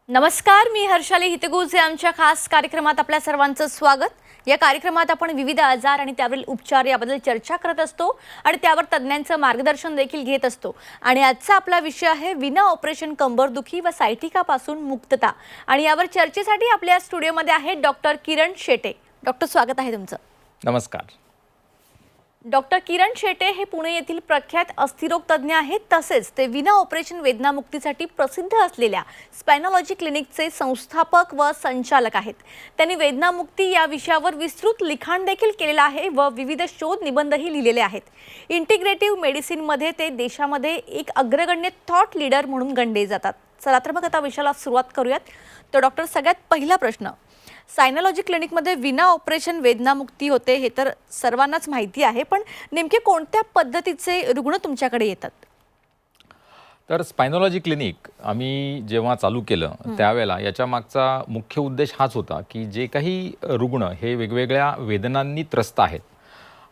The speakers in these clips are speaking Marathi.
नमस्कार, मी हर्षाली हितगुजे आमच्या खास कार्यक्रमात आपल्या सर्वांचं स्वागत। या कार्यक्रमात आपण विविध आजार आणि त्यावरील उपचार याबद्दल चर्चा करत असतो आणि त्यावर तज्ञांचं मार्गदर्शन देखील घेत असतो। आणि आजचा आपला विषय आहे विना ऑपरेशन कंबरदुखी व सायटिकापासून मुक्तता। आणि यावर चर्चेसाठी आपल्या स्टुडिओमध्ये आहेत डॉक्टर किरण शेटे। डॉक्टर, स्वागत आहे तुमचं। नमस्कार। डॉक्टर किरण शेटे हे पुणे येथील प्रख्यात अस्थिरोग तज्ञ आहेत, तसेच ते विना ऑपरेशन वेदनामुक्तीसाठी प्रसिद्ध असलेल्या स्पायनॉलॉजी क्लिनिकचे संस्थापक व संचालक आहेत। त्यांनी वेदनामुक्ती या विषयावर विस्तृत लिखाण देखील केलेलं आहे व विविध शोध निबंधही लिहिलेले आहेत। इंटिग्रेटिव्ह मेडिसिनमध्ये ते देशामध्ये एक अग्रगण्य थॉट लीडर म्हणून गणले जातात। चला तर मग आता विषयाला सुरुवात करूयात। तर डॉक्टर, सगळ्यात पहिला प्रश्न, सायनॉलॉजी क्लिनिकमध्ये विना ऑपरेशन वेदनामुक्ती होते हे तर सर्वांनाच माहिती आहे, पण नेमके कोणत्या पद्धतीचे रुग्ण तुमच्याकडे येतात? तर स्पायनॉलॉजी क्लिनिक आम्ही जेव्हा चालू केलं त्यावेळेला याच्या मागचा मुख्य उद्देश हाच होता की जे काही रुग्ण हे वेगवेगळ्या वेदनांनी त्रस्त आहेत,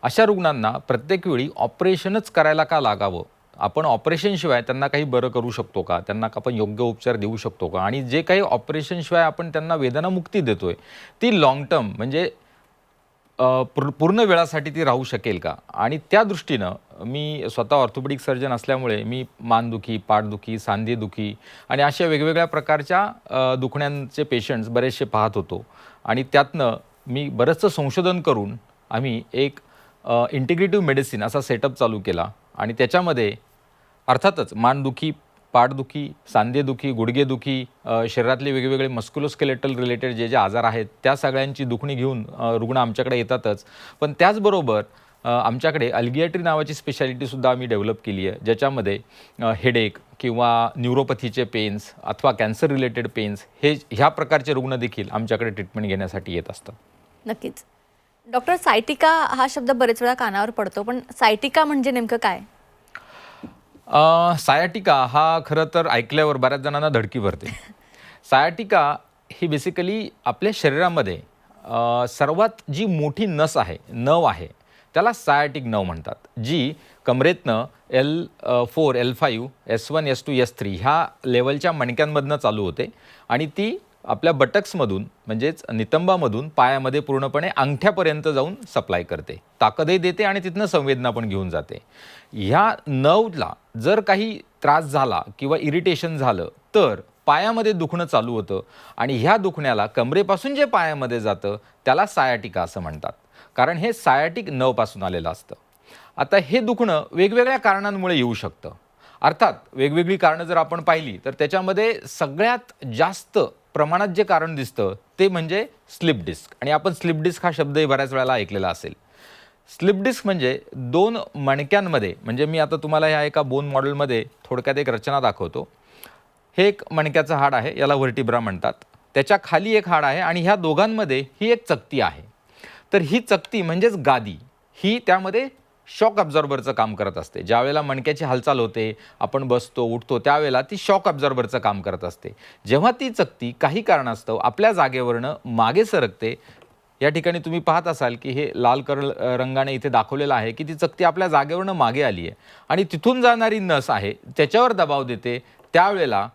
अशा रुग्णांना प्रत्येक वेळी ऑपरेशनच करायला का लागावं, आपण ऑपरेशनशिवाय त्यांना काही बरं करू शकतो का, त्यांना आपण योग्य उपचार देऊ शकतो का, आणि जे काही ऑपरेशनशिवाय आपण त्यांना वेदनामुक्ती देतोय ती लॉंग टर्म म्हणजे पूर्ण वेळासाठी ती राहू शकेल का। आणि त्या दृष्टीनं मी स्वतः ऑर्थोपेडिक सर्जन असल्यामुळे मी मानदुखी, पाठदुखी, सांधेदुखी आणि अशा वेगवेगळ्या प्रकारच्या दुखण्यांचे पेशंट्स बरेचसे पाहत होतो। आणि त्यातनं मी बरंचसं संशोधन करून आम्ही एक इंटिग्रेटिव्ह मेडिसिन असा सेटअप चालू केला। आणि त्याच्यामध्ये अर्थातच मानदुखी, पाठदुखी, सांधेदुखी, गुडघेदुखी, शरीरातले वेगवेगळे मस्क्युलोस्केलेटल रिलेटेड जे आजार आहेत त्या सगळ्यांची दुखणी घेऊन रुग्ण आमच्याकडे येतातच। पण त्याचबरोबर आमच्याकडे अल्गियाट्री नावाची स्पेशालिटीसुद्धा आम्ही डेव्हलप केली आहे, ज्याच्यामध्ये हेडेक किंवा न्यूरोपॅथीचे पेन्स अथवा कॅन्सर रिलेटेड पेन्स ह्या प्रकारचे रुग्ण देखील आमच्याकडे ट्रीटमेंट घेण्यासाठी येत असतात। नक्कीच। डॉक्टर, सायटिका हा शब्द बरेच वेळा कानावर पडतो, पण सायटिका म्हणजे नेमकं काय? सायाटिका हा खरं तर ऐकल्यावर बऱ्याच जणांना धडकी भरते। सायाटिका ही बेसिकली आपल्या शरीरामध्ये सर्वात जी मोठी नस आहे, नव आहे, त्याला सायाटिक नव म्हणतात, जी कमरेतनं L4, L5, S1, S2, S3 ह्या लेवलच्या मणक्यांमधनं चालू होते आणि ती आपल्या बटक्समधून म्हणजेच नितंबामधून पायामध्ये पूर्णपणे अंगठ्यापर्यंत जाऊन सप्लाय करते, ताकदही देते आणि तिथनं संवेदना पण घेऊन जाते। ह्या नवला जर काही त्रास झाला किंवा इरिटेशन झालं तर पायामध्ये दुखणं चालू होतं आणि ह्या दुखण्याला कमरेपासून जे पायामध्ये जातं त्याला सायाटिका असं म्हणतात, कारण हे सायाटिक नवपासून आलेलं असतं। आता हे दुखणं वेगवेगळ्या कारणांमुळे येऊ शकतं। अर्थात वेगवेगळी कारणं जर आपण पाहिली तर त्याच्यामध्ये सगळ्यात जास्त प्रमाणात जे कारण दिसतं ते म्हणजे स्लिप डिस्क। आणि आपण स्लिप डिस्क हा शब्दही बऱ्याच वेळेला ऐकलेला असेल। स्लिप डिस्क म्हणजे दोन मणक्यांमध्ये, म्हणजे मी आता तुम्हाला ह्या एका बोन मॉडेलमध्ये थोडक्यात एक रचना दाखवतो। हे एक मणक्याचं हाड आहे, याला व्हर्टिब्रा म्हणतात, त्याच्या खाली एक हाड आहे आणि ह्या दोघांमध्ये ही एक चकती आहे। तर ही चकती म्हणजेच गादी ही त्यामध्ये शॉक अब्झॉर्बरचं काम करत असते। ज्यावेळेला मणक्याची हालचाल होते, आपण बसतो उठतो, त्यावेळेला ती शॉक अब्झॉर्बरचं काम करत असते। जेव्हा ती चकती काही कारणास्तव आपल्या जागेवरनं मागे सरकते, या ठिकाणी तुम्ही पाहत असाल की हे लाल रंगाने इथे दाखवलेलं आहे की ती चकती आपल्या जागेवरनं मागे आली आहे आणि तिथून जाणारी नस आहे त्याच्यावर दबाव देते। त्यावेळेला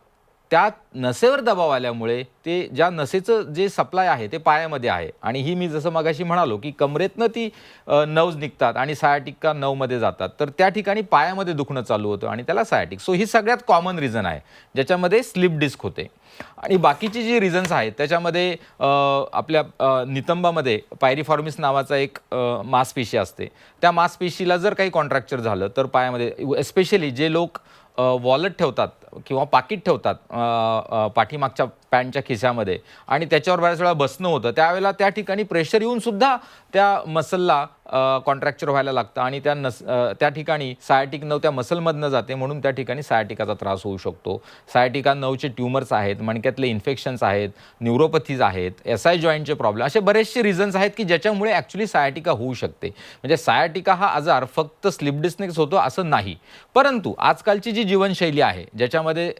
त्या नसेवर दबाव आल्यामुळे ते ज्या नसेचं जे सप्लाय आहे ते पायामध्ये आहे आणि ही मी जसं मगाशी म्हणालो की कमरेतनं ती नर्व्ज निघतात आणि सायाटिका नर्वमध्ये जातात, तर त्या ठिकाणी पायामध्ये दुखणं चालू होतं आणि त्याला सायाटिक। सो ही सगळ्यात कॉमन रिझन आहे ज्याच्यामध्ये स्लिप डिस्क होते। आणि बाकीची जी रिझन्स आहेत त्याच्यामध्ये आपल्या नितंबामध्ये पायरिफॉर्मिस नावाचा एक मांसपेशी असते, त्या मांसपेशीला जर काही कॉन्ट्रॅक्चर झालं तर पायामध्ये, एस्पेशली जे लोक वॉलेट ठेवतात किंवा पाकिट ठेवतात पाठीमागच्या पॅन्टच्या खिशामध्ये आणि त्याच्यावर बऱ्याच वेळा बसणं होतं, त्यावेळेला त्या ठिकाणी प्रेशर येऊन सुद्धा त्या मसलला कॉन्ट्रॅक्चर व्हायला लागतं आणि त्या ठिकाणी सायाटिक नव त्या मसलमधनं जाते, म्हणून त्या ठिकाणी सायाटिकाचा त्रास होऊ शकतो। सायाटिका नवचे ट्यूमर्स आहेत, मणक्यातले इन्फेक्शन्स आहेत, न्यूरोपॅथीज आहेत, SI जॉईंटचे प्रॉब्लेम, असे बरेचसे रिझन्स आहेत की ज्याच्यामुळे ॲक्च्युली सायाटिका होऊ शकते। म्हणजे सायाटिका हा आजार फक्त स्लिप डिस्कनेच होतो असं नाही, परंतु आजकालची जी जीवनशैली आहे ज्याच्यामध्ये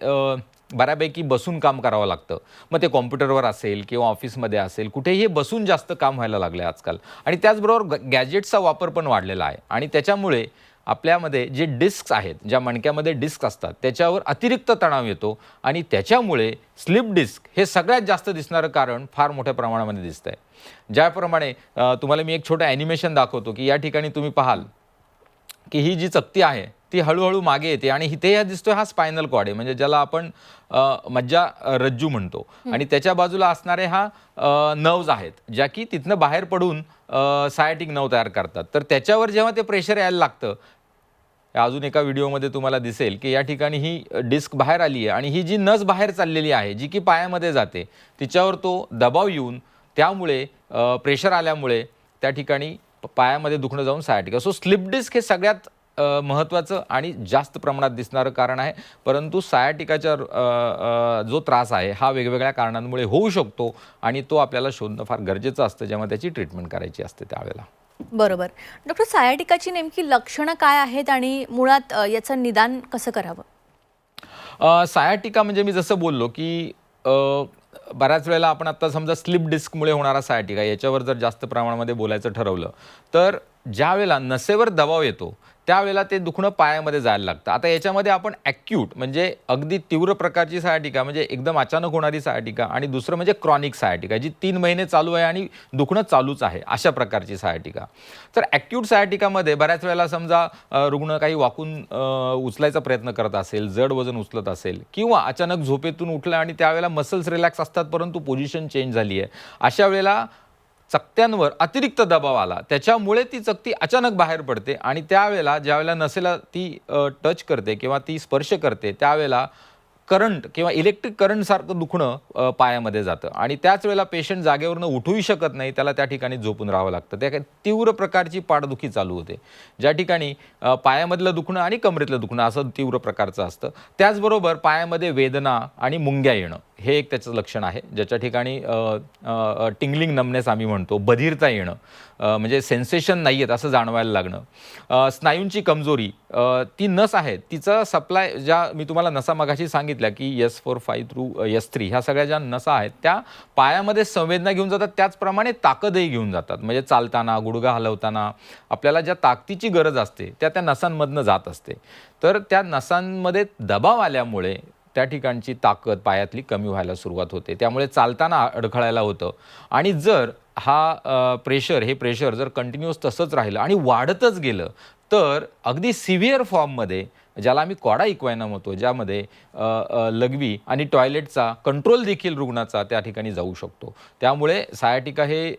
बऱ्यापैकी बसून काम करावं लागतं, मग ते कॉम्प्युटरवर असेल किंवा ऑफिसमध्ये असेल, कुठेही बसून जास्त काम व्हायला लागलं आहे आजकाल। आणि त्याचबरोबर गॅजेट्सचा वापर पण वाढलेला आहे आणि त्याच्यामुळे आपल्यामध्ये जे डिस्क आहेत, ज्या मणक्यामध्ये डिस्क असतात त्याच्यावर अतिरिक्त तणाव येतो आणि त्याच्यामुळे स्लिप डिस्क हे सगळ्यात जास्त दिसणारं कारण फार मोठ्या प्रमाणामध्ये दिसतं आहे. ज्याप्रमाणे तुम्हाला मी एक छोटं ॲनिमेशन दाखवतो की या ठिकाणी तुम्ही पाहाल की ही जी चकती आहे ती हळूहळू मागे येते आणि इथे या दिसतोय हा स्पायनल कॉर्ड आहे, म्हणजे ज्याला आपण मज्जा रज्जू म्हणतो. आणि त्याच्या बाजूला असणारे हा नर्व्ज आहेत ज्या की तिथनं बाहेर पडून सायटिक नर्व तयार करतात. तर त्याच्यावर जेव्हा ते प्रेशर यायला लागतं, अजून एका व्हिडिओमध्ये तुम्हाला दिसेल की या ठिकाणी ही डिस्क बाहेर आली आहे आणि ही जी नस बाहेर चाललेली आहे जी की पायामध्ये जाते तिच्यावर तो दबाव येऊन त्यामुळे प्रेशर आल्यामुळे त्या ठिकाणी पायामध्ये दुखणं जाऊन सायटिका. सो स्लिप डिस्क हे सगळ्यात महत्त्वाचं आणि जास्त प्रमाणात दिसणारं कारण आहे. परंतु सायटिकाच्या जो त्रास आहे हा वेगवेगळ्या कारणांमुळे होऊ शकतो आणि तो आपल्याला शोधणं फार गरजेचं असतं जेव्हा त्याची ट्रीटमेंट करायची असते त्यावेळेला. बरोबर. डॉक्टर, सायाटिकाची नेमकी लक्षणं काय आहेत आणि मुळात याचं निदान कसं करावं? सायाटिका म्हणजे मी जसं बोललो की बऱ्याच वेळेला आपण आता समजा स्लिप डिस्कमुळे होणारा सायाटिका याच्यावर जर जास्त प्रमाणामध्ये बोलायचं ठरवलं तर ज्या वेळेला नसेवर दबाव येतो त्यावेळेला ते दुखणं पायामध्ये जायला लागतं. आता याच्यामध्ये आपण ॲक्यूट म्हणजे अगदी तीव्र प्रकारची सायाटिका म्हणजे एकदम अचानक होणारी सायाटिका आणि दुसरं म्हणजे क्रॉनिक सायाटिका जी 3 महिने चालू आहे आणि दुखणं चालूच आहे अशा प्रकारची सायाटिका. तर ॲक्यूट सायाटिकामध्ये बऱ्याच वेळेला समजा रुग्ण काही वाकून उचलायचा प्रयत्न करत असेल, जड वजन उचलत असेल किंवा अचानक झोपेतून उठलं आणि त्यावेळेला मसल्स रिलॅक्स असतात परंतु पोझिशन चेंज झाली आहे, अशा वेळेला चकत्यांवर अतिरिक्त दबाव आला त्याच्यामुळे ती चकती अचानक बाहेर पडते आणि त्यावेळेला ज्यावेळेला नसेला ती टच करते किंवा ती स्पर्श करते त्यावेळेला करंट किंवा इलेक्ट्रिक करंटसारखं दुखणं पायामध्ये जातं आणि त्याच वेळेला पेशंट जागेवरनं उठूही शकत नाही, त्याला त्या ठिकाणी झोपून राहावं लागतं. त्या तीव्र प्रकारची पाठदुखी चालू होते ज्या ठिकाणी पायामधलं दुखणं आणि कमरेतलं दुखणं असं तीव्र प्रकारचं असतं. त्याचबरोबर पायामध्ये वेदना आणि मुंग्या येणं हे एक त्याचं लक्षण आहे ज्याच्या ठिकाणी टिंगलिंग नमनेस आम्ही म्हणतो, बधिरता येणं म्हणजे सेन्सेशन नाही आहेत असं जाणवायला लागणं. स्नायूंची कमजोरी, ती नस आहे तिचा सप्लाय ज्या मी तुम्हाला नसा मगाशी सांगितल्या की S4, 5 थ्रू S3 ह्या सगळ्या ज्या नसा आहेत त्या पायामध्ये संवेदना घेऊन जातात, त्याचप्रमाणे ताकदही घेऊन जातात. म्हणजे चालताना, गुडघा हलवताना आपल्याला ज्या ताकदीची गरज असते त्या नसांमधनं जात असते. तर त्या नसांमध्ये दबाव आल्यामुळे त्या ठिकाणची ताकद पायातली कमी व्हायला सुरुवात होते, त्यामुळे चालताना अडखळायला होतं. आणि जर हा प्रेशर जर कंटिन्युअस तसंच राहिलं आणि वाढतच गेलं तर अगदी सिव्हिअर फॉर्ममध्ये ज्याला आम्ही कॉडा इक्वायनम म्हणतो, ज्यामध्ये लघवी आणि टॉयलेटचा कंट्रोल देखील रुग्णाचा त्या ठिकाणी जाऊ शकतो. त्यामुळे सायाटिका हे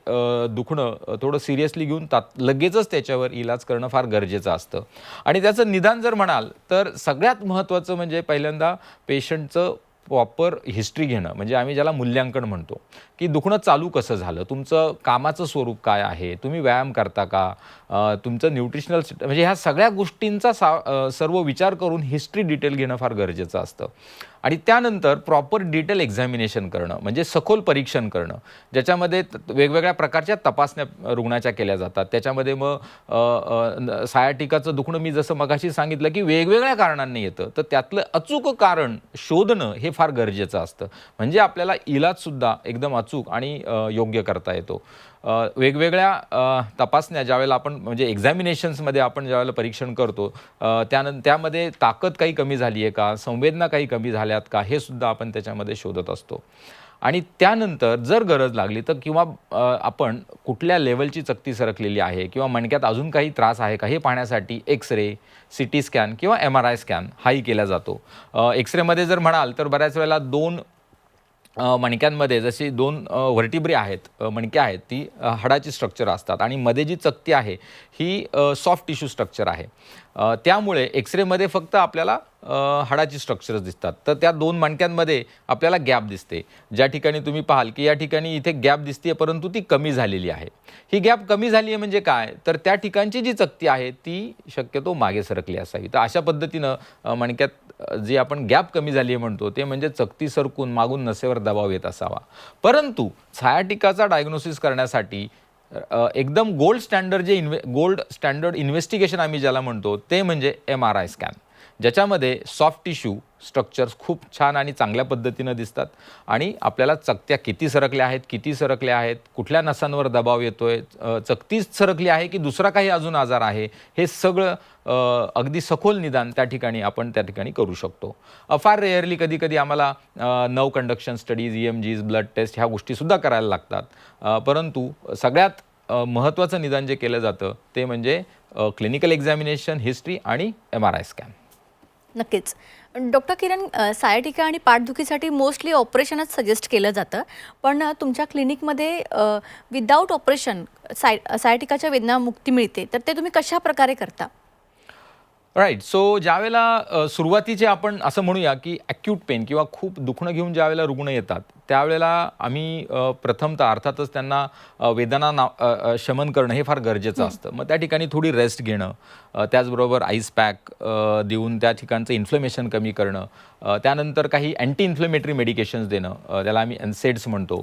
दुखणं थोडं सिरियसली घेऊन लगेचच त्याच्यावर इलाज करणं फार गरजेचं असतं. आणि त्याचं निदान जर म्हणाल तर सगळ्यात महत्त्वाचं म्हणजे पहिल्यांदा पेशंटचं प्रॉपर हिस्ट्री घेणं, म्हणजे आम्ही ज्याला मूल्यांकन म्हणतो की दुखणं चालू कसं झालं, तुमचं कामाचं स्वरूप काय आहे, तुम्ही व्यायाम करता का, तुमचं न्यूट्रिशनल म्हणजे ह्या सगळ्या गोष्टींचा सर्व विचार करून हिस्ट्री डिटेल घेणं फार गरजेचं असतं. आणि त्यानंतर प्रॉपर डिटेल एक्झामिनेशन करणं म्हणजे सखोल परीक्षण करणं ज्याच्यामध्ये वेगवेगळ्या प्रकारच्या तपासण्या रुग्णाच्या केल्या जातात. त्याच्यामध्ये मग सायाटिकाचं दुखणं मी जसं मगाशी सांगितलं की वेगवेगळ्या कारणांनी येतं, तर त्यातलं अचूक कारण शोधणं हे फार गरजेचं असतं, म्हणजे आपल्याला इलाजसुद्धा एकदम अचूक आणि योग्य करता येतो. वेगवेगळ्या तपासण्या ज्यावेळेला आपण म्हणजे एक्झामिनेशन्समध्ये आपण ज्यावेळेला परीक्षण करतो त्यामध्ये ताकद काही कमी झाली आहे का, संवेदना काही कमी झाल्यात का, हे सुद्धा आपण त्याच्यामध्ये शोधत असतो. आणि त्यानंतर जर गरज लागली तर किंवा आपण कुठल्या लेवलची चकती सरकलेली आहे किंवा मणक्यात अजून काही त्रास आहे का हे पाहण्यासाठी एक्सरे, CT स्कॅन किंवा MRI स्कॅन हाही केला जातो. एक्सरेमध्ये जर म्हणाल तर बऱ्याच वेळेला 2 मणक्यांमध्ये जशी 2 व्हर्टिब्रे आहेत, मणक्या आहेत, ती हाडाची स्ट्रक्चर असतात आणि मध्ये जी चकती आहे ही सॉफ्ट टिश्यू स्ट्रक्चर आहे. त्यामुळे एक्सरेमध्ये फक्त आपल्याला हाडाची स्ट्रक्चर्स दिसतात, तर त्या 2 मणक्यांमध्ये आपल्याला गॅप दिसते. ज्या ठिकाणी तुम्ही पाहाल की या ठिकाणी इथे गॅप दिसते परंतु ती कमी झालेली आहे. ही गॅप कमी झाली आहे म्हणजे काय, तर त्या ठिकाणची जी चकती आहे ती शक्यतो मागे सरकली असावी. तर अशा पद्धतीनं मणक्यात जी आपण गॅप कमी झाली आहे म्हणतो ते म्हणजे चकती सरकून मागून नसेवर दबाव येत असावा. परंतु सायाटिकाचा डायग्नोसिस करण्यासाठी एकदम गोल्ड स्टँडर्ड इन्व्हेस्टिगेशन आम्ही ज्याला म्हणतो ते म्हणजे MRI स्कॅन, ज्याच्यामध्ये सॉफ्ट टिश्यू स्ट्रक्चर्स खूप छान आणि चांगल्या पद्धतीनं दिसतात आणि आपल्याला चकत्या किती सरकल्या आहेत, कुठल्या नसांवर दबाव येतोय, चकतीच सरकली आहे की दुसरा काही अजून आजार आहे, हे सगळं अगदी सखोल निदान त्या ठिकाणी करू शकतो. फार रेअरली कधी आम्हाला nerve conduction studies, EMGs, blood test ह्या गोष्टीसुद्धा करायला लागतात. परंतु सगळ्यात महत्त्वाचं निदान जे केलं जातं ते म्हणजे क्लिनिकल एक्झामिनेशन, हिस्ट्री आणि MRI स्कॅन. नक्कीच. डॉक्टर किरण, सायाटिका आणि पाठदुखीसाठी मोस्टली ऑपरेशनच सजेस्ट केलं जातं, पण तुमच्या क्लिनिकमध्ये विदाऊट ऑपरेशन सायाटिकाच्या वेदना मुक्ती मिळते, तर ते तुम्ही कशा प्रकारे करता? राईट. सो ज्यावेळेला सुरुवातीचे आपण असं म्हणूया की ॲक्यूट पेन किंवा खूप दुखणं घेऊन ज्यावेळेला रुग्ण येतात त्यावेळेला आम्ही प्रथमतः अर्थातच त्यांना वेदना शमन करणं हे फार गरजेचं असतं. मग त्या ठिकाणी थोडी रेस्ट घेणं, त्याचबरोबर आईस पॅक देऊन त्या ठिकाणचं इन्फ्लेमेशन कमी करणं, त्यानंतर काही अँटी इन्फ्लेमेटरी मेडिकेशन्स देणं, त्याला आम्ही NSAIDs म्हणतो.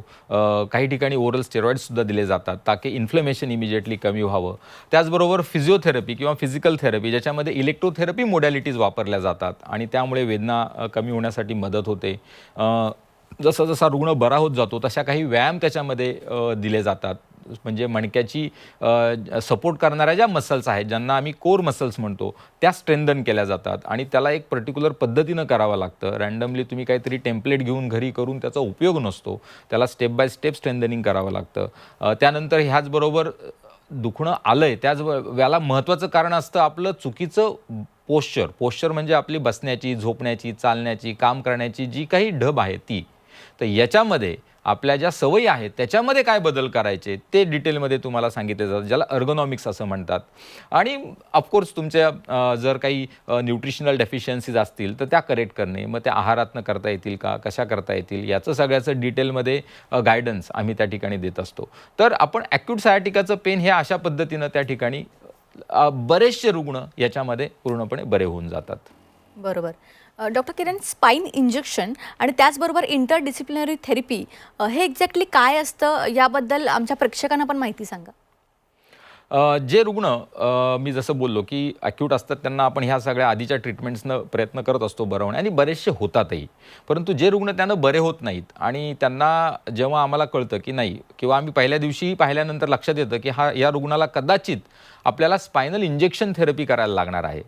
काही ठिकाणी ओरल स्टेरॉइड्ससुद्धा दिले जातात ताकी इन्फ्लेमेशन इमिजिएटली कमी व्हावं. त्याचबरोबर फिजिओथेरपी किंवा फिजिकल थेरपी ज्याच्यामध्ये इलेक्ट्रोथेरपी मोडॅलिटीज वापरल्या जातात आणि त्यामुळे वेदना कमी होण्यासाठी मदत होते. जसा जसा रुग्ण बरा होत जातो तशा काही व्यायाम त्याच्यामध्ये दिले जातात. म्हणजे मणक्याची सपोर्ट करणाऱ्या ज्या मसल्स आहेत, ज्यांना आम्ही कोर मसल्स म्हणतो, त्या स्ट्रेंथन केल्या जातात आणि त्याला एक पर्टिक्युलर पद्धतीनं करावं लागतं. रँडमली तुम्ही काहीतरी टेम्पलेट घेऊन घरी करून त्याचा उपयोग नसतो. त्याला स्टेप बाय स्टेप स्ट्रेंथनिंग करावं लागतं. त्यानंतर ह्याचबरोबर दुखणं आलंय त्याच याला महत्त्वाचं कारण असतं आपलं चुकीचं पोश्चर म्हणजे आपली बसण्याची, झोपण्याची, चालण्याची, काम करण्याची जी काही ढब आहे ती. तर याच्यामध्ये आपल्या ज्या सवयी आहेत त्याच्यामध्ये काय बदल करायचे ते डिटेलमध्ये तुम्हाला सांगितले जातात, ज्याला अर्गोनॉमिक्स असं म्हणतात. आणि ऑफकोर्स तुमच्या जर काही न्यूट्रिशनल डेफिशियन्सीज असतील तर त्या करेक्ट करणे, मग त्या आहारातनं करता येतील का, कशा करता येतील, याचं सगळ्याचं डिटेलमध्ये गायडन्स आम्ही त्या ठिकाणी देत असतो. तर आपण ॲक्यूट सायाटिकाचं पेन हे अशा पद्धतीनं त्या ठिकाणी बरेचसे रुग्ण याच्यामध्ये पूर्णपणे बरे होऊन जातात. बरोबर. डॉक्टर किरण, स्पाइन इंजेक्शन आणि त्याचबरोबर इंटरडिसिप्लिनरी थेरपी हे एक्झॅक्टली काय असतं याबद्दल आमच्या प्रेक्षकांना पण माहिती सांगा. जे रुग्ण मी जसं बोललो की ॲक्यूट असतात त्यांना आपण ह्या सगळ्या आधीच्या ट्रीटमेंट्सनं प्रयत्न करत असतो बरं होणे आणि बरेचसे होतातही. परंतु जे रुग्ण त्यानं बरे होत नाहीत आणि त्यांना जेव्हा आम्हाला कळतं की नाही किंवा आम्ही पहिल्या दिवशी पाहिल्यानंतर लक्षात येतं की या रुग्णाला कदाचित आपल्याला स्पायनल इंजेक्शन थेरपी करायला लागणार आहे,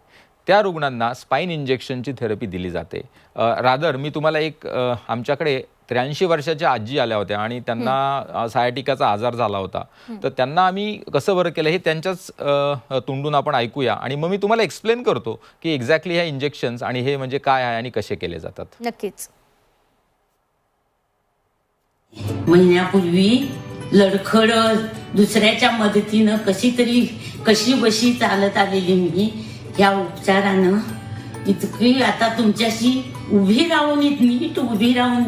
त्या रुग्णांना स्पाइन इंजेक्शनची थेरपी दिली जाते. रादर मी तुम्हाला एक आमच्याकडे 83 वर्षाच्या आजी आल्या होत्या आणि त्यांना सायाटिकाचा आजार झाला होता. तर त्यांना आम्ही कसं बरं केलं हे त्यांच्याच तोंडून आपण ऐकूया आणि मग मी तुम्हाला एक्सप्लेन करतो की एक्झॅक्टली ह्या इंजेक्शन्स आणि हे म्हणजे काय आहे आणि कसे केले जातात. नक्कीच. महिन्यापूर्वी लडखडत दुसऱ्याच्या मदतीनं कशी बशी चालत आलेली मी या उपचारानं इतकी आता तुमच्याशी नीट उभी राहून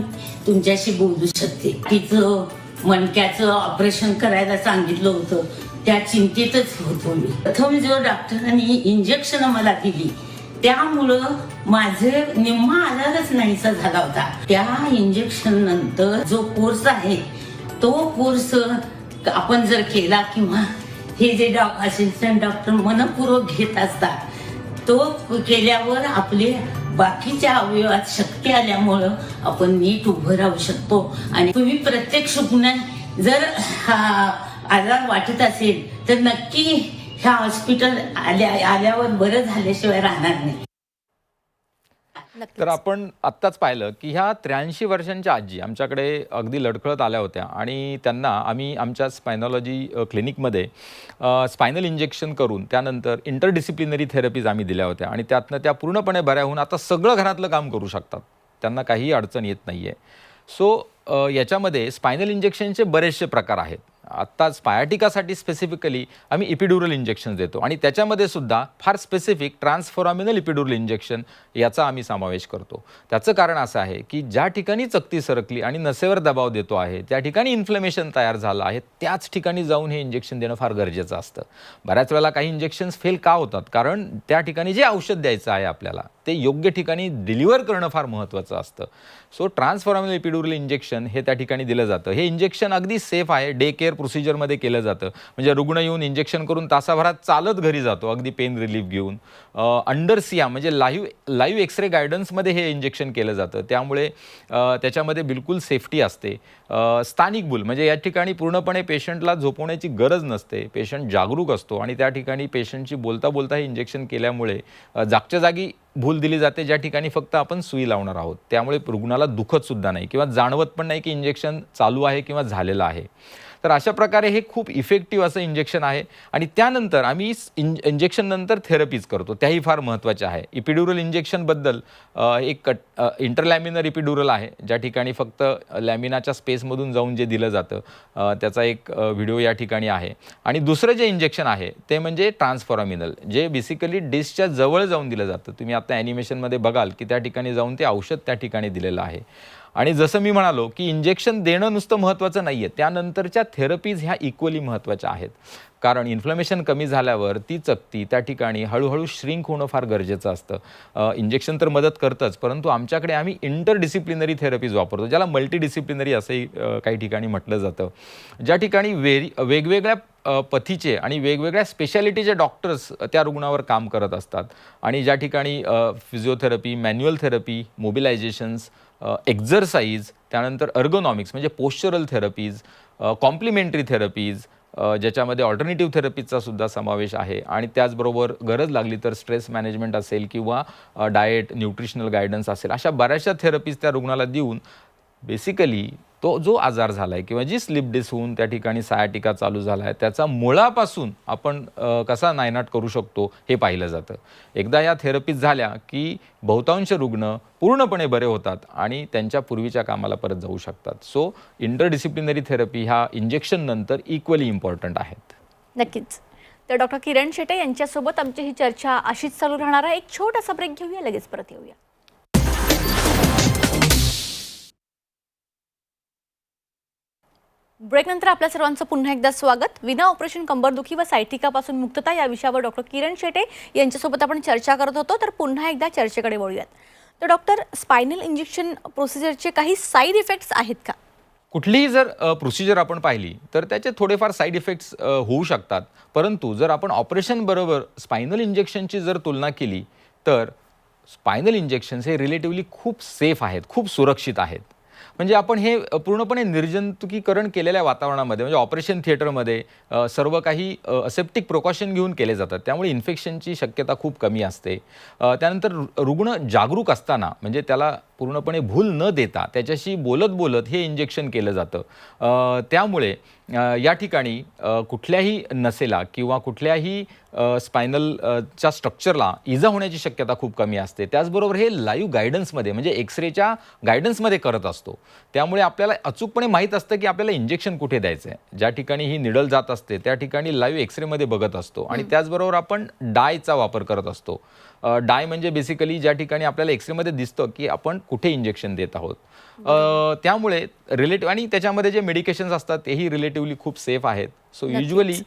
तुमच्याशी बोलू शकते. तिचं मणक्याचं ऑपरेशन करायला सांगितलं होतं, त्या चिंतेतच होतो मी. प्रथम जो डॉक्टरांनी इंजेक्शन मला दिली त्यामुळं माझं निम्मा आजारच नाहीसा झाला होता. त्या इंजेक्शन नंतर जो कोर्स आहे तो कोर्स आपण जर केला किंवा हे जे असिस्टंट डॉक्टर मनपूर्वक घेत असतात तो केल्यावर आपले बाकीच्या अवयवात शक्ती आल्यामुळं आपण नीट उभं राहू शकतो. आणि तुम्ही प्रत्यक्ष पुन्हा जर हा आजार वाटत असेल तर नक्की ह्या हॉस्पिटल आल्यावर बरं झाल्याशिवाय राहणार नाही. तर आपण आत्ताच पाहिलं की ह्या 83 वर्षांच्या आजी आमच्याकडे अगदी लडखळत आल्या होत्या आणि त्यांना आम्ही आमच्या स्पायनॉलॉजी क्लिनिकमध्ये स्पायनल इंजेक्शन करून त्यानंतर इंटरडिसिप्लिनरी थेरपीज आम्ही दिल्या होत्या आणि त्यातनं त्या पूर्णपणे बऱ्या होऊन आता सगळं घरातलं काम करू शकतात. त्यांना काहीही अडचण येत नाही आहे. सो याच्यामध्ये स्पायनल इंजेक्शनचे बरेचसे प्रकार आहेत. आत्ता सायाटिकासाठी स्पेसिफिकली आम्ही इपिड्युरल इंजेक्शन देतो आणि त्याच्यामध्ये सुद्धा फार स्पेसिफिक ट्रान्सफॉरामिनल इपिड्युरल इंजेक्शन याचा आम्ही समावेश करतो. त्याचं कारण असं आहे की ज्या ठिकाणी चकती सरकली आणि नसेवर दबाव देतो आहे त्या ठिकाणी इन्फ्लेमेशन तयार झालं आहे त्याच ठिकाणी जाऊन हे इंजेक्शन देणं फार गरजेचं असतं. बऱ्याच वेळेला काही इंजेक्शन्स फेल का होतात, कारण त्या ठिकाणी जे औषध द्यायचं आहे आपल्याला ते योग्य ठिकाणी डिलिव्हर करणं फार महत्त्वाचं असतं. सो ट्रान्सफॉर्मिनल एपिड्युरल इंजेक्शन हे त्या ठिकाणी दिलं जातं. हे इंजेक्शन अगदी सेफ आहे. डे केअर प्रोसिजरमध्ये केलं जातं. म्हणजे रुग्ण येऊन इंजेक्शन करून तासाभरात चालत घरी जातो अगदी पेन रिलीफ घेऊन. अंडर सिया म्हणजे लाईव्ह एक्सरे गायडन्समध्ये हे इंजेक्शन केलं जातं. त्यामुळे त्याच्यामध्ये बिलकुल सेफ्टी असते. स्थानिक भूल म्हणजे या ठिकाणी पूर्णपणे पेशंटला झोपवण्याची गरज नसते. पेशंट जागरूक असतो आणि त्या ठिकाणी पेशंटची बोलता बोलता हे इंजेक्शन केल्यामुळे जागच्या जागी भूल दिली जाते ज्या ठिकाणी फक्त आपण सुई लावणार आहोत. त्यामुळे रुग्णाला दुखत सुद्धा नाही किंवा जाणवत पण नाही की इंजेक्शन चालू आहे किंवा झालेलं आहे. तर अशा प्रकारे हे खूप इफेक्टिव्ह असं इंजेक्शन आहे. आणि त्यानंतर आम्ही इंजेक्शन नंतर थेरपीज करतो, त्याही फार महत्त्वाच्या आहे. इपिड्युरल इंजेक्शनबद्दल एक इंटरलॅमिनर इपिड्युरल आहे ज्या ठिकाणी फक्त लॅमिनाच्या स्पेसमधून जाऊन जे दिलं जातं त्याचा एक व्हिडिओ या ठिकाणी आहे. आणि दुसरं जे इंजेक्शन आहे ते म्हणजे ट्रान्सफॉर्मिनल, जे बेसिकली डिशच्या जवळ जाऊन दिलं जातं. तुम्ही आता ॲनिमेशनमध्ये बघाल की त्या ठिकाणी जाऊन ते औषध त्या ठिकाणी दिलेलं आहे. आणि जसं मी म्हणालो की इंजेक्शन देणं नुसतं महत्त्वाचं नाही आहे, त्यानंतरच्या थेरपीज ह्या इक्वली महत्त्वाच्या आहेत. कारण इन्फ्लमेशन कमी झाल्यावर ती चकती त्या ठिकाणी हळूहळू श्रिंक होणं फार गरजेचं असतं. इंजेक्शन तर मदत करतंच, परंतु आमच्याकडे आम्ही इंटरडिसिप्लिनरी थेरपीज वापरतो, ज्याला मल्टीडिसिप्लिनरी असंही काही ठिकाणी म्हटलं जातं. ज्या ठिकाणी वेगवेगळ्या पथीचे आणि वेगवेगळ्या स्पेशालिटीचे डॉक्टर्स त्या रुग्णावर काम करत असतात. आणि ज्या ठिकाणी फिजिओथेरपी, मॅन्युअल थेरपी, मोबिलायझेशन्स, एक्झरसाइज, त्यानंतर अर्गोनॉमिक्स म्हणजे पोश्चरल थेरपीज, कॉम्प्लिमेंटरी थेरपीज, ज्याच्यामध्ये ऑल्टरनेटिव्ह थेरपीजचा सुद्धा समावेश आहे. आणि त्याचबरोबर गरज लागली तर स्ट्रेस मॅनेजमेंट असेल किंवा डाएट, न्यूट्रिशनल गायडन्स असेल, अशा बऱ्याचशा थेरपीज त्या रुग्णाला देऊन बेसिकली तो जो आजार झाला आहे किंवा जी स्लिप डिस होऊन त्या ठिकाणी सायाटिका चालू झाला आहे त्याचा मुळापासून आपण कसा नायनाट करू शकतो हे पाहिलं जातं. एकदा या थेरपीज झाल्या की बहुतांश रुग्ण पूर्णपणे बरे होतात आणि त्यांच्या पूर्वीच्या कामाला परत जाऊ शकतात. सो इंटरडिसिप्लिनरी थेरपी ह्या इंजेक्शन नंतर इक्वली इम्पॉर्टंट आहेत. नक्कीच. तर डॉक्टर किरण शेटे यांच्यासोबत आमची ही चर्चा अशीच चालू राहणार आहे. एक छोटासा ब्रेक घेऊया, लगेच परत येऊया. ब्रेकनंतर आपल्या सर्वांचं पुन्हा एकदा स्वागत. विना ऑपरेशन कंबरदुखी व सायटिकापासून मुक्तता या विषयावर डॉक्टर किरण शेटे यांच्यासोबत आपण चर्चा करत होतो. तर पुन्हा एकदा चर्चेकडे वळूयात. तर डॉक्टर, स्पायनल इंजेक्शन प्रोसिजरचे काही साईड इफेक्ट्स आहेत का? कुठलीही जर प्रोसिजर आपण पाहिली तर त्याचे थोडेफार साईड इफेक्ट्स होऊ शकतात. परंतु जर आपण ऑपरेशन बरोबर स्पायनल इंजेक्शनची जर तुलना केली तर स्पायनल इंजेक्शन्स हे रिलेटिव्हली खूप सेफ आहेत, खूप सुरक्षित आहेत. म्हणजे आपण हे पूर्णपणे निर्जंतुकीकरण केलेल्या वातावरणामध्ये म्हणजे ऑपरेशन थिएटरमध्ये सर्व काही असेप्टिक प्रिकॉशन घेऊन केले जातात. त्यामुळे इन्फेक्शनची शक्यता खूप कमी असते. त्यानंतर रुग्ण जागरूक असताना म्हणजे त्याला पूर्णपणे भूल न देता त्याच्याशी बोलत बोलत हे इंजेक्शन केलं जातं. त्यामुळे या ठिकाणी कुठल्याही नसेला किंवा कुठल्याही स्पायनलच्या स्ट्रक्चरला इजा होण्याची शक्यता खूप कमी असते. त्याचबरोबर हे लाईव्ह गायडन्समध्ये म्हणजे एक्सरेच्या गायडन्समध्ये करत असतो. त्यामुळे आपल्याला अचूकपणे माहीत असतं की आपल्याला इंजेक्शन कुठे द्यायचं आहे. ज्या ठिकाणी ही निडल जात असते त्या ठिकाणी लाईव्ह एक्सरेमध्ये बघत असतो. आणि त्याचबरोबर आपण डायचा वापर करत असतो. डाय म्हणजे बेसिकली ज्या ठिकाणी आपल्याला एक्सरेमध्ये दिसतं की आपण कुठे इंजेक्शन देत आहोत. त्यामुळे रिलेटिव्ह आणि त्याच्यामध्ये जे मेडिकेशन्स असतात तेही रिलेटिव्हली खूप सेफ आहेत. So usually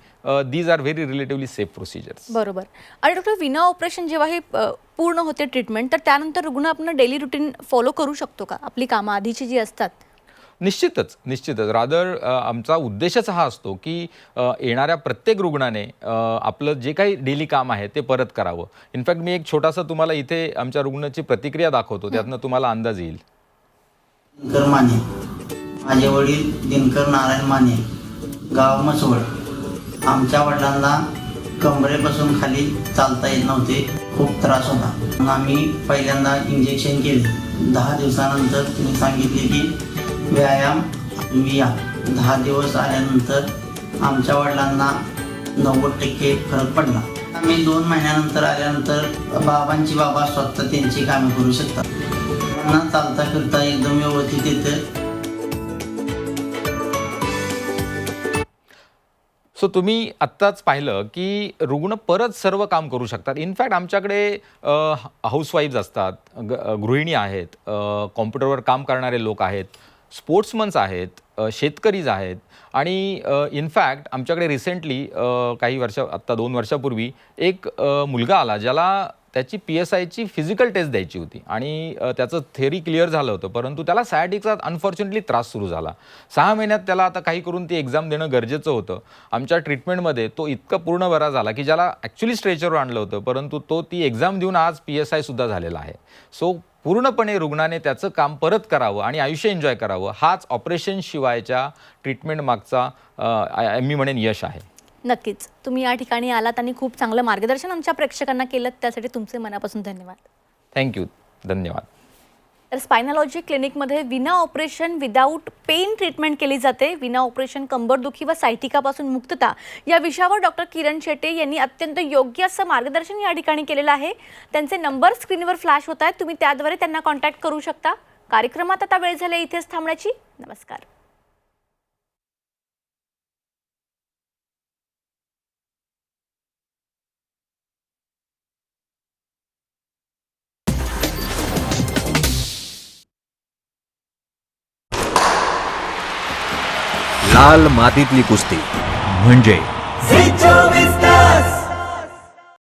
these are very relatively safe procedures. बरोबर. आणि डॉक्टर, विना ऑपरेशन जेव्हा हे पूर्ण होते ट्रीटमेंट, तर त्यानंतर रुग्ण आपण डेली रुटीन फॉलो करू शकतो का, आपली कामं आधीची जी असतात? निश्चितच रादर आमचा उद्देशच हा असतो की येणाऱ्या प्रत्येक रुग्णाने आपलं जे काही डेली काम आहे ते परत करावं. इनफॅक्ट मी एक छोटासा तुम्हाला इथे आमच्या रुग्णाची प्रतिक्रिया दाखवतो, त्यातनं तुम्हाला अंदाज येईल. दिनकर माने, माझे वडील दिनकर नारायण माने, गाव मसवड. आमच्या वडिलांना कमरेपासून खाली चालता येत नव्हते, खूप त्रास होता. आम्ही पहिल्यांदा इंजेक्शन केले. 10 दिवसानंतर त्यांनी सांगितले की व्यायाम तुम्ही या. 10 दिवस आल्यानंतर आमच्या वडिलांना 90% फरक पडला. आम्ही 2 महिन्यानंतर आल्यानंतर बाबांची बाबा स्वतः त्यांची कामे करू शकतात. त्यांना चालता फिरता एकदम व्यवस्थित येतं. सो तुम्ही आत्ताच पाहिलं की रुग्ण परत सर्व काम करू शकतात. इनफॅक्ट आमच्याकडे हाऊसवाईफ्स असतात, गृहिणी आहेत, कॉम्प्युटरवर काम करणारे लोक आहेत, स्पोर्ट्समन्स आहेत, शेतकरीज आहेत. आणि इनफॅक्ट आमच्याकडे रिसेंटली काही वर्ष आत्ता 2 वर्षापूर्वी एक मुलगा आला ज्याला त्याची PSIची फिजिकल टेस्ट द्यायची होती आणि त्याचं थेअरी क्लिअर झालं होतं, परंतु त्याला सायटिकचा अनफॉर्च्युनेटली त्रास सुरू झाला. 6 महिन्यात त्याला आता काही करून ती एक्झाम देणं गरजेचं होतं. आमच्या ट्रीटमेंटमध्ये तो इतका पूर्ण बरा झाला की ज्याला ॲक्च्युली स्ट्रेचरवर आणलं होतं, परंतु तो ती एक्झाम देऊन आज PSI सुद्धा झालेला आहे. सो पूर्णपणे रुग्णाने त्याचं काम परत करावं आणि आयुष्य एन्जॉय करावं, हाच ऑपरेशन शिवायच्या ट्रीटमेंट मागचा मी म्हणेन यश आहे. नक्कीच तुम्ही या ठिकाणी आलात आणि खूप चांगलं मार्गदर्शन आमच्या प्रेक्षकांना केलं, त्यासाठी तुमचे मनापासून धन्यवाद. थँक्यू, धन्यवाद. तर स्पायनॉलॉजी क्लिनिकमध्ये विना ऑपरेशन विदाऊट पेन ट्रीटमेंट केली जाते. विना ऑपरेशन कंबरदुखी व सायटिकापासून मुक्तता या विषयावर डॉक्टर किरण शेटे यांनी अत्यंत योग्य असं मार्गदर्शन या ठिकाणी केलेलं आहे. त्यांचे नंबर स्क्रीनवर फ्लॅश होत आहेत, तुम्ही त्याद्वारे त्यांना कॉन्टॅक्ट करू शकता. कार्यक्रमात आता वेळ झाली इथेच थांबण्याची. नमस्कार. लाल मातीतली कुस्ती म्हणजे